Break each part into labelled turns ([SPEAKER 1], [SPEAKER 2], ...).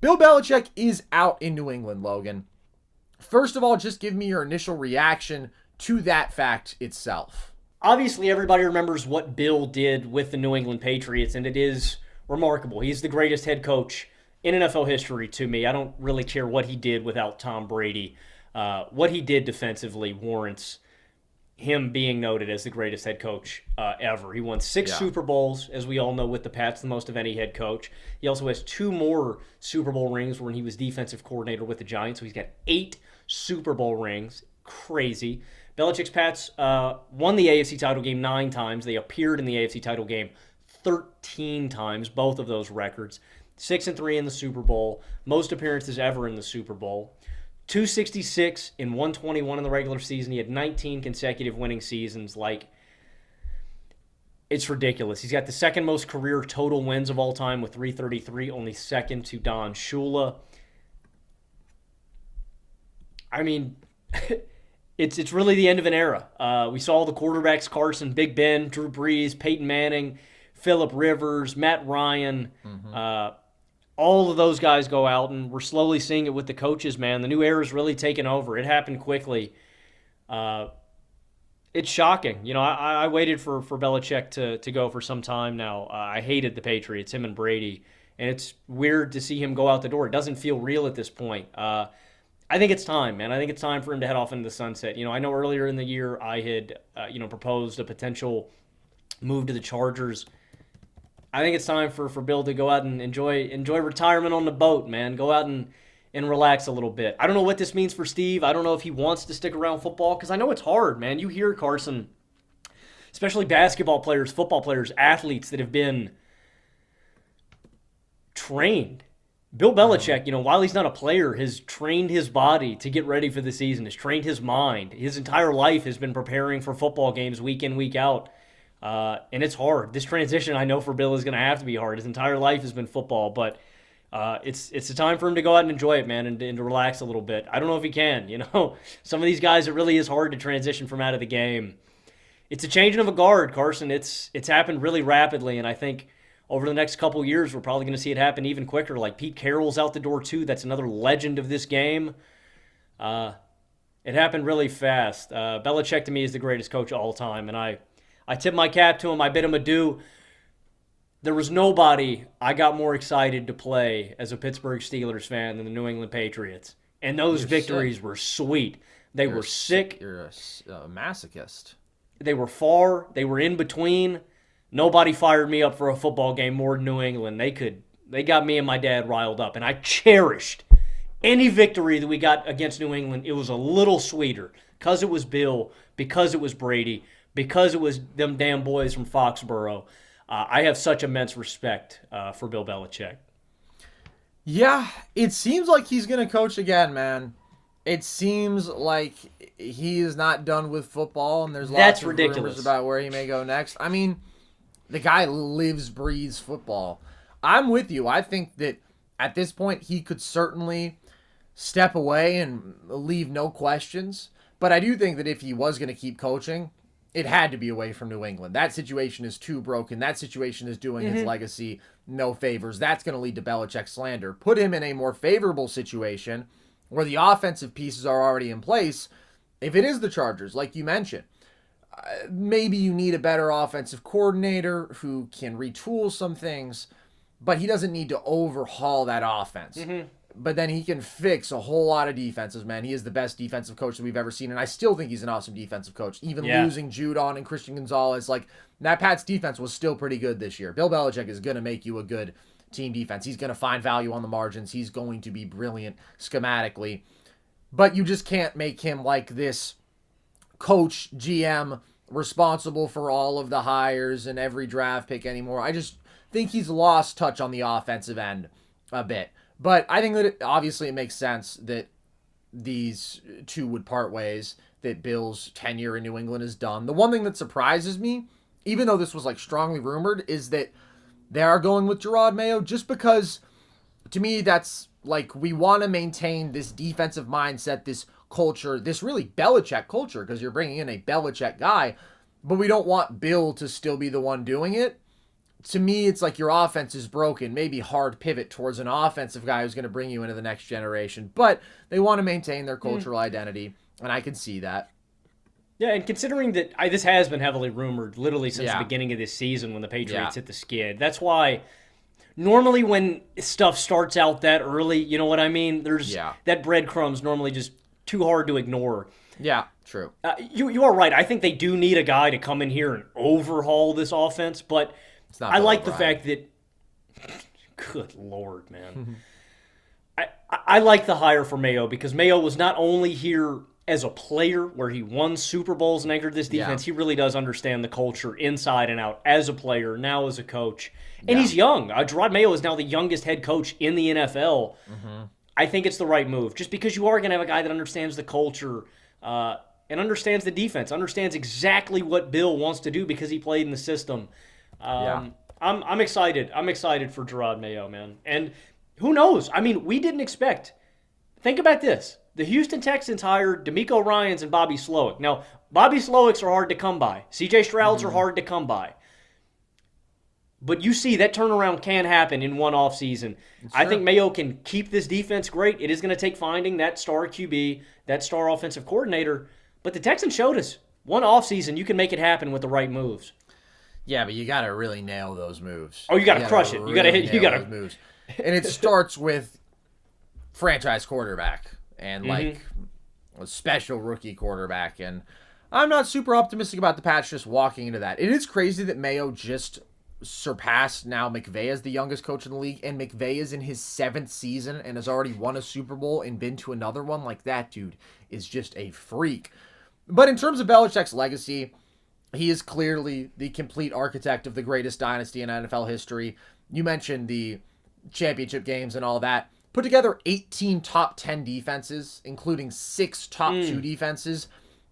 [SPEAKER 1] Bill Belichick is out in New England, Logan. First of all, just give me your initial reaction to that fact itself.
[SPEAKER 2] Obviously, everybody remembers what Bill did with the New England Patriots, and it is remarkable. He's the greatest head coach in NFL history to me. I don't really care what he did without Tom Brady. What he did defensively warrants him being noted as the greatest head coach ever. He won 6 Super Bowls, as we all know, with the Pats, the most of any head coach. He also has 2 more Super Bowl rings when he was defensive coordinator with the Giants, so he's got 8 Super Bowl rings. Crazy. Belichick's Pats won the AFC title game 9 times. They appeared in the AFC title game 13 times, both of those records. 6-3 in the Super Bowl, most appearances ever in the Super Bowl. 266 and 121 in the regular season. He had 19 consecutive winning seasons. It's ridiculous. He's got the second most career total wins of all time with 333, only second to Don Shula. I mean, it's really the end of an era. We saw the quarterbacks: Carson, Big Ben, Drew Brees, Peyton Manning, Phillip Rivers, Matt Ryan. All of those guys go out, and we're slowly seeing it with the coaches, man. The new era is really taking over. It happened quickly. It's shocking. You know, I waited for Belichick to go for some time now. I hated the Patriots, him and Brady, and it's weird to see him go out the door. It doesn't feel real at this point. I think it's time, man. I think it's time for him to head off into the sunset. You know, I know earlier in the year I had, proposed a potential move to the Chargers. I think it's time for Bill to go out and enjoy retirement on the boat, man. Go out and relax a little bit. I don't know what this means for Steve. I don't know if he wants to stick around football, because I know it's hard, man. You hear, Carson, especially basketball players, football players, athletes that have been trained. Bill Belichick, while he's not a player, has trained his body to get ready for the season, has trained his mind. His entire life has been preparing for football games week in, week out. And it's hard. This transition, I know, for Bill is going to have to be hard. His entire life has been football, but it's a time for him to go out and enjoy it, man, and to relax a little bit. I don't know if he can. Some of these guys, it really is hard to transition from out of the game. It's a changing of a guard, Carson. It's happened really rapidly, and I think over the next couple years, we're probably going to see it happen even quicker. Like Pete Carroll's out the door too. That's another legend of this game. It happened really fast. Belichick to me is the greatest coach of all time, and I tip my cap to him. I bid him adieu. There was nobody I got more excited to play as a Pittsburgh Steelers fan than the New England Patriots. And those victories were sweet. They were sick.
[SPEAKER 1] You're a masochist.
[SPEAKER 2] They were far. They were in between. Nobody fired me up for a football game more than New England. They got me and my dad riled up. And I cherished any victory that we got against New England. It was a little sweeter because it was Bill, because it was Brady, because it was them damn boys from Foxborough. I have such immense respect for Bill Belichick.
[SPEAKER 1] Yeah, it seems like he's going to coach again, man. It seems like he is not done with football, and there's lots of rumors about where he may go next. I mean, the guy lives, breathes football. I'm with you. I think that at this point he could certainly step away and leave no questions. But I do think that if he was going to keep coaching, it had to be away from New England. That situation is too broken. That situation is doing his legacy no favors. That's going to lead to Belichick slander. Put him in a more favorable situation where the offensive pieces are already in place. If it is the Chargers, like you mentioned, maybe you need a better offensive coordinator who can retool some things, but he doesn't need to overhaul that offense. But then he can fix a whole lot of defenses, man. He is the best defensive coach that we've ever seen, and I still think he's an awesome defensive coach. Even losing Judon and Christian Gonzalez, that Pats defense was still pretty good this year. Bill Belichick is going to make you a good team defense. He's going to find value on the margins. He's going to be brilliant schematically. But you just can't make him like this coach, GM, responsible for all of the hires and every draft pick anymore. I just think he's lost touch on the offensive end a bit. But I think that obviously it makes sense that these two would part ways, that Bill's tenure in New England is done. The one thing that surprises me, even though this was strongly rumored, is that they are going with Gerard Mayo, just because to me that's we want to maintain this defensive mindset, this culture, this really Belichick culture, because you're bringing in a Belichick guy, but we don't want Bill to still be the one doing it. to me, it's like your offense is broken. Maybe hard pivot towards an offensive guy who's going to bring you into the next generation. But they want to maintain their cultural identity, and I can see that.
[SPEAKER 2] Yeah, and considering that this has been heavily rumored literally since the beginning of this season when the Patriots hit the skid. That's why normally when stuff starts out that early, you know what I mean? There's that breadcrumb's normally just too hard to ignore.
[SPEAKER 1] Yeah, true.
[SPEAKER 2] You are right. I think they do need a guy to come in here and overhaul this offense, but I like the fact that good Lord, man. I like the hire for Mayo because Mayo was not only here as a player where he won Super Bowls and anchored this defense, he really does understand the culture inside and out as a player, now as a coach. And he's young. Gerard Mayo is now the youngest head coach in the NFL. I think it's the right move just because you are going to have a guy that understands the culture and understands the defense, understands exactly what Bill wants to do because he played in the system. I'm excited. I'm excited for Gerard Mayo, man. And who knows? I mean, we didn't expect. Think about this. The Houston Texans hired DeMeco Ryans and Bobby Slowick. Now, Bobby Slowicks are hard to come by. C.J. Strouds are hard to come by. But you see that turnaround can happen in one offseason. I think Mayo can keep this defense great. It is going to take finding that star QB, that star offensive coordinator. But the Texans showed us one offseason you can make it happen with the right moves.
[SPEAKER 1] Yeah, but you got to really nail those moves.
[SPEAKER 2] Oh, you got to crush it. You got to hit. You got to
[SPEAKER 1] moves. And it starts with franchise quarterback and like a special rookie quarterback. And I'm not super optimistic about the Pats just walking into that. It is crazy that Mayo just surpassed now McVay as the youngest coach in the league, and McVay is in his 7th season and has already won a Super Bowl and been to another one. Like, that dude is just a freak. But in terms of Belichick's legacy, he is clearly the complete architect of the greatest dynasty in NFL history. You mentioned the championship games and all that. Put together 18 top 10 defenses, including 6 top 2 defenses,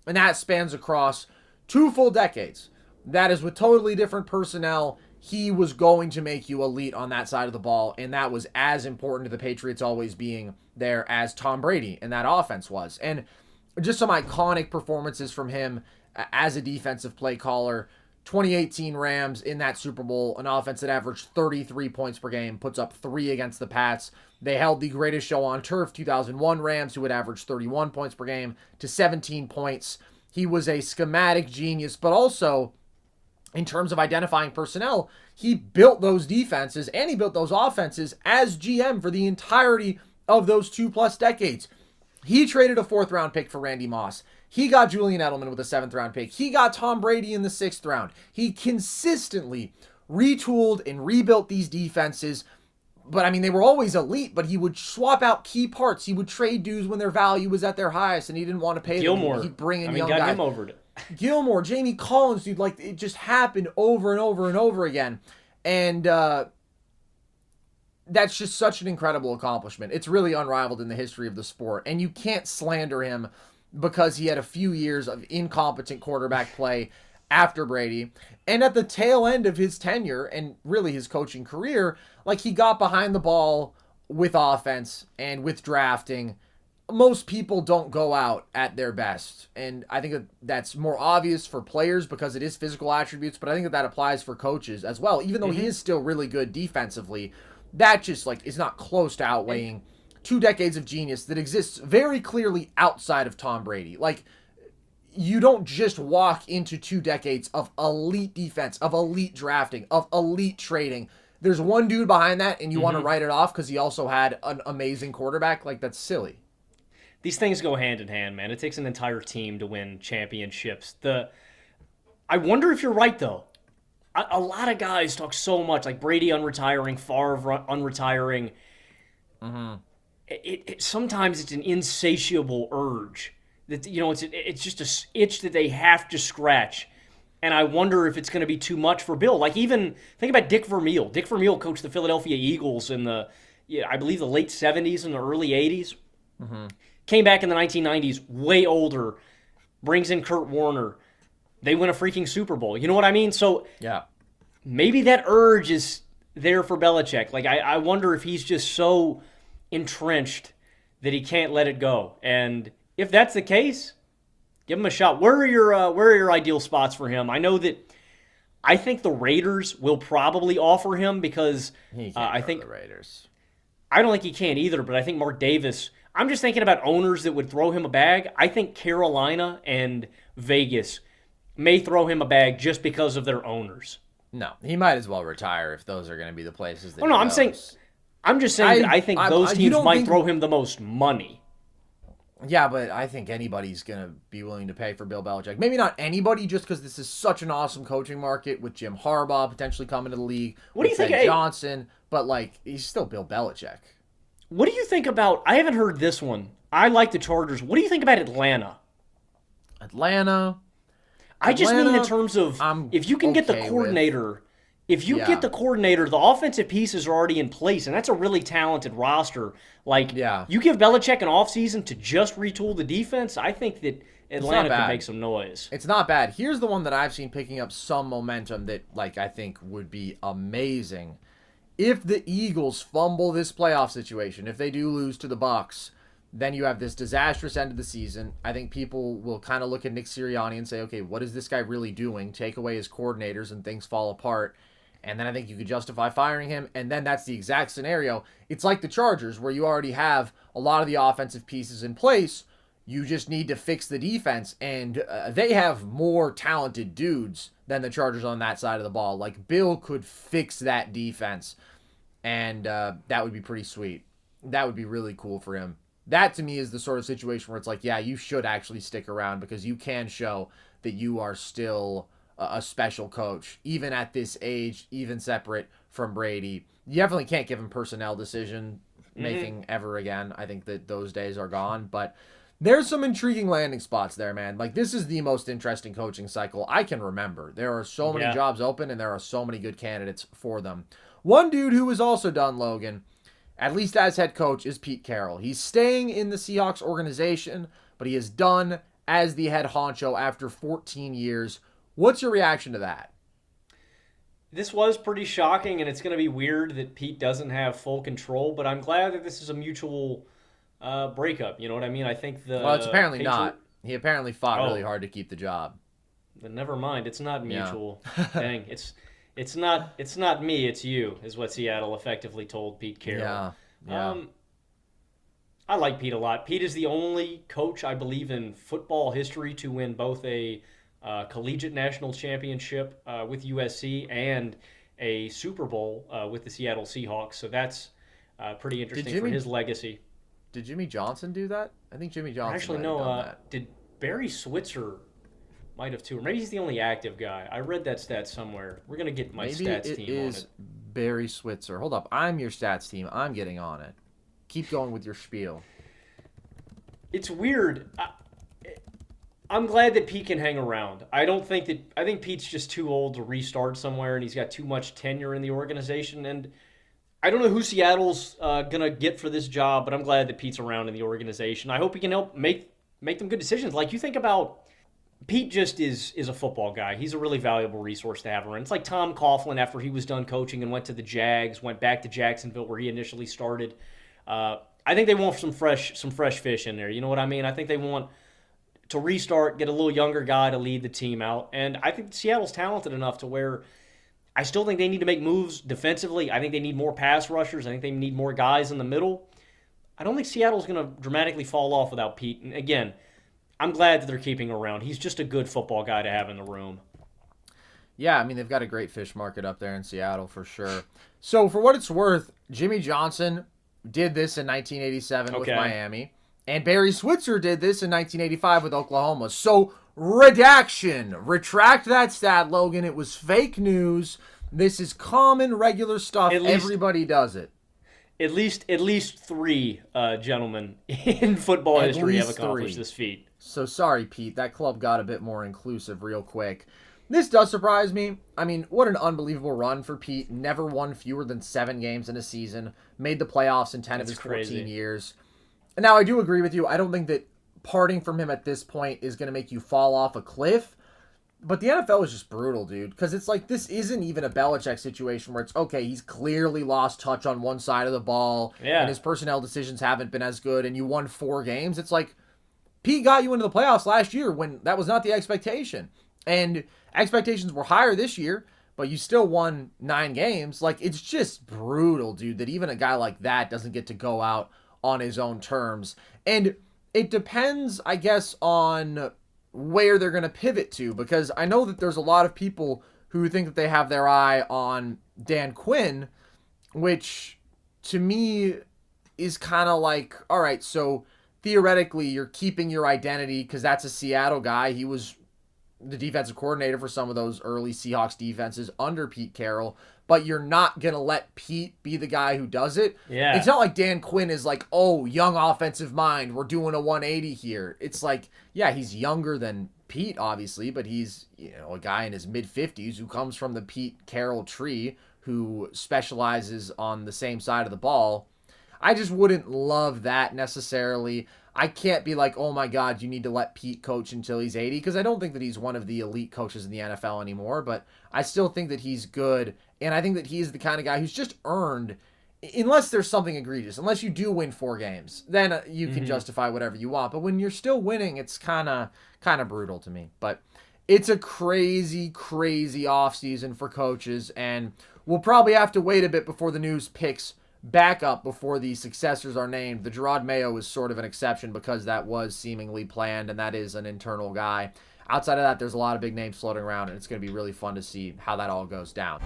[SPEAKER 1] and that spans across 2 full decades. That is with totally different personnel. He was going to make you elite on that side of the ball, and that was as important to the Patriots always being there as Tom Brady and that offense was. And just some iconic performances from him as a defensive play caller. 2018 Rams in that Super Bowl, an offense that averaged 33 points per game, puts up 3 against the Pats. They held the greatest show on turf, 2001 Rams, who had averaged 31 points per game, to 17 points. He was a schematic genius, but also in terms of identifying personnel, he built those defenses and he built those offenses as GM for the entirety of those 2+ decades. He traded a 4th-round pick for Randy Moss. He got Julian Edelman with a 7th-round pick. He got Tom Brady in the 6th round. He consistently retooled and rebuilt these defenses. But, I mean, they were always elite, but he would swap out key parts. He would trade dudes when their value was at their highest, and he didn't want to pay
[SPEAKER 2] Gilmore.
[SPEAKER 1] them. He'd bring in young guys.
[SPEAKER 2] Got him over it.
[SPEAKER 1] Gilmore, Jamie Collins, dude, like, it just happened over and over and over again. And that's just such an incredible accomplishment. It's really unrivaled in the history of the sport. And you can't slander him because he had a few years of incompetent quarterback play after Brady. And at the tail end of his tenure and really his coaching career, like, he got behind the ball with offense and with drafting. Most people don't go out at their best. And I think that that's more obvious for players because it is physical attributes, but I think that that applies for coaches as well. Even though he is still really good defensively, that just, like, is not close to outweighing 2 decades of genius that exists very clearly outside of Tom Brady. Like, you don't just walk into 2 decades of elite defense, of elite drafting, of elite trading. There's one dude behind that, and you want to write it off because he also had an amazing quarterback. Like, that's silly.
[SPEAKER 2] These things go hand in hand, man. It takes an entire team to win championships. I wonder if you're right, though. A lot of guys talk so much, like Brady unretiring, Favre unretiring. Sometimes it's an insatiable urge that, you know, it's just an itch that they have to scratch. And I wonder if it's going to be too much for Bill. Like, even think about Dick Vermeil. Dick Vermeil coached the Philadelphia Eagles in I believe the late 70s and the early 80s. Came back in the 1990s, way older, brings in Kurt Warner. They win a freaking Super Bowl. You know what I mean? So
[SPEAKER 1] yeah,
[SPEAKER 2] maybe that urge is there for Belichick. Like, I wonder if he's just so entrenched that he can't let it go. And if that's the case, give him a shot. Where are your ideal spots for him? I know that I think the Raiders will probably offer him because
[SPEAKER 1] I think the Raiders.
[SPEAKER 2] I don't think he can either, but I think Mark Davis. I'm just thinking about owners that would throw him a bag. I think Carolina and Vegas may throw him a bag just because of their owners.
[SPEAKER 1] No, he might as well retire if those are going to be the places that.
[SPEAKER 2] Oh no, I'm just saying that I think those teams might throw him the most money.
[SPEAKER 1] Yeah, but I think anybody's going to be willing to pay for Bill Belichick. Maybe not anybody, just because this is such an awesome coaching market with Jim Harbaugh potentially coming to the league.
[SPEAKER 2] What do you think,
[SPEAKER 1] Johnson? But like, he's still Bill Belichick.
[SPEAKER 2] What do you think about? I haven't heard this one. I like the Chargers. What do you think about Atlanta? I just mean in terms of if you can get the coordinator. If you get the coordinator, the offensive pieces are already in place, and that's a really talented roster. Like, you give Belichick an offseason to just retool the defense, I think that Atlanta could make some noise.
[SPEAKER 1] It's not bad. Here's the one that I've seen picking up some momentum that, like, I think would be amazing. If the Eagles fumble this playoff situation, if they do lose to the Bucs, then you have this disastrous end of the season. I think people will kind of look at Nick Sirianni and say, okay, what is this guy really doing? Take away his coordinators and things fall apart. And then I think you could justify firing him. And then that's the exact scenario. It's like the Chargers, where you already have a lot of the offensive pieces in place. You just need to fix the defense. And they have more talented dudes than the Chargers on that side of the ball. Like, Bill could fix that defense. And that would be pretty sweet. That would be really cool for him. That, to me, is the sort of situation where it's like, yeah, you should actually stick around because you can show that you are still a special coach, even at this age, even separate from Brady. You definitely can't give him personnel decision making ever again. I think that those days are gone, but there's some intriguing landing spots there, man. Like, this is the most interesting coaching cycle I can remember. There are so many jobs open, and there are so many good candidates for them. One dude who is also done, Logan, at least as head coach, is Pete Carroll. He's staying in the Seahawks organization, but he is done as the head honcho after 14 years. What's your reaction to that?
[SPEAKER 2] This was pretty shocking, and it's going to be weird that Pete doesn't have full control, but I'm glad that this is a mutual breakup. You know what I mean? I think
[SPEAKER 1] Well, it's apparently not. He apparently fought really hard to keep the job.
[SPEAKER 2] But never mind. It's not mutual. Dang. It's not me, it's you, is what Seattle effectively told Pete Carroll.
[SPEAKER 1] Yeah.
[SPEAKER 2] I like Pete a lot. Pete is the only coach, I believe, in football history to win both a collegiate national championship with USC and a Super Bowl with the Seattle Seahawks. So that's pretty interesting for his legacy.
[SPEAKER 1] Did Jimmy Johnson do that? I think Jimmy Johnson
[SPEAKER 2] actually
[SPEAKER 1] might have done that.
[SPEAKER 2] Did Barry Switzer might have too, or maybe he's the only active guy. I read that stat somewhere. We're gonna get my stats team on it. Maybe it is
[SPEAKER 1] Barry Switzer. Hold up, I'm your stats team. I'm getting on it. Keep going with your spiel.
[SPEAKER 2] It's weird. I'm glad that Pete can hang around. I think Pete's just too old to restart somewhere, and he's got too much tenure in the organization. And I don't know who Seattle's gonna get for this job, but I'm glad that Pete's around in the organization. I hope he can help make them good decisions. Like, you think about. Pete just is a football guy. He's a really valuable resource to have around. It's like Tom Coughlin after he was done coaching and went to the Jags, went back to Jacksonville where he initially started. I think they want some fresh fish in there. You know what I mean? I think they want to restart, get a little younger guy to lead the team out. And I think Seattle's talented enough to where I still think they need to make moves defensively. I think they need more pass rushers. I think they need more guys in the middle. I don't think Seattle's going to dramatically fall off without Pete. And again, I'm glad that they're keeping him around. He's just a good football guy to have in the room.
[SPEAKER 1] Yeah, I mean, they've got a great fish market up there in Seattle for sure. So, for what it's worth, Jimmy Johnson did this in 1987 with Miami, and Barry Switzer did this in 1985 with Oklahoma. So, retract that stat, Logan. It was fake news. This is common, regular stuff. Everybody does it.
[SPEAKER 2] At least three gentlemen in football history have accomplished this feat.
[SPEAKER 1] So sorry, Pete. That club got a bit more inclusive real quick. This does surprise me. I mean, what an unbelievable run for Pete. Never won fewer than 7 games in a season. Made the playoffs in 10 of his 14 years. And now I do agree with you. I don't think that parting from him at this point is going to make you fall off a cliff. But the NFL is just brutal, dude. Because it's like, this isn't even a Belichick situation where it's, okay, he's clearly lost touch on one side of the ball.
[SPEAKER 2] Yeah.
[SPEAKER 1] And his personnel decisions haven't been as good. And you won 4 games. It's like, Pete got you into the playoffs last year when that was not the expectation. And expectations were higher this year but you still won 9 games. Like, it's just brutal, dude, that even a guy like that doesn't get to go out on his own terms. And it depends, I guess, on where they're going to pivot to, because I know that there's a lot of people who think that they have their eye on Dan Quinn, which to me is kind of like, all right, so theoretically you're keeping your identity because that's a Seattle guy. He was the defensive coordinator for some of those early Seahawks defenses under Pete Carroll, but you're not going to let Pete be the guy who does it.
[SPEAKER 2] Yeah.
[SPEAKER 1] It's not like Dan Quinn is like, oh, young offensive mind, we're doing a 180 here. It's like, yeah, he's younger than Pete, obviously, but he's, a guy in his mid-50s who comes from the Pete Carroll tree, who specializes on the same side of the ball. I just wouldn't love that necessarily. I can't be like, oh my God, you need to let Pete coach until he's 80, because I don't think that he's one of the elite coaches in the NFL anymore, but I still think that he's good, and I think that he's the kind of guy who's just earned, unless there's something egregious, unless you do win 4 games, then you can justify whatever you want, but when you're still winning, it's kind of brutal to me. But it's a crazy, crazy offseason for coaches, and we'll probably have to wait a bit before the news picks back up before the successors are named. The Gerard Mayo is sort of an exception because that was seemingly planned, and that is an internal guy. Outside of that, there's a lot of big names floating around, and it's going to be really fun to see how that all goes down.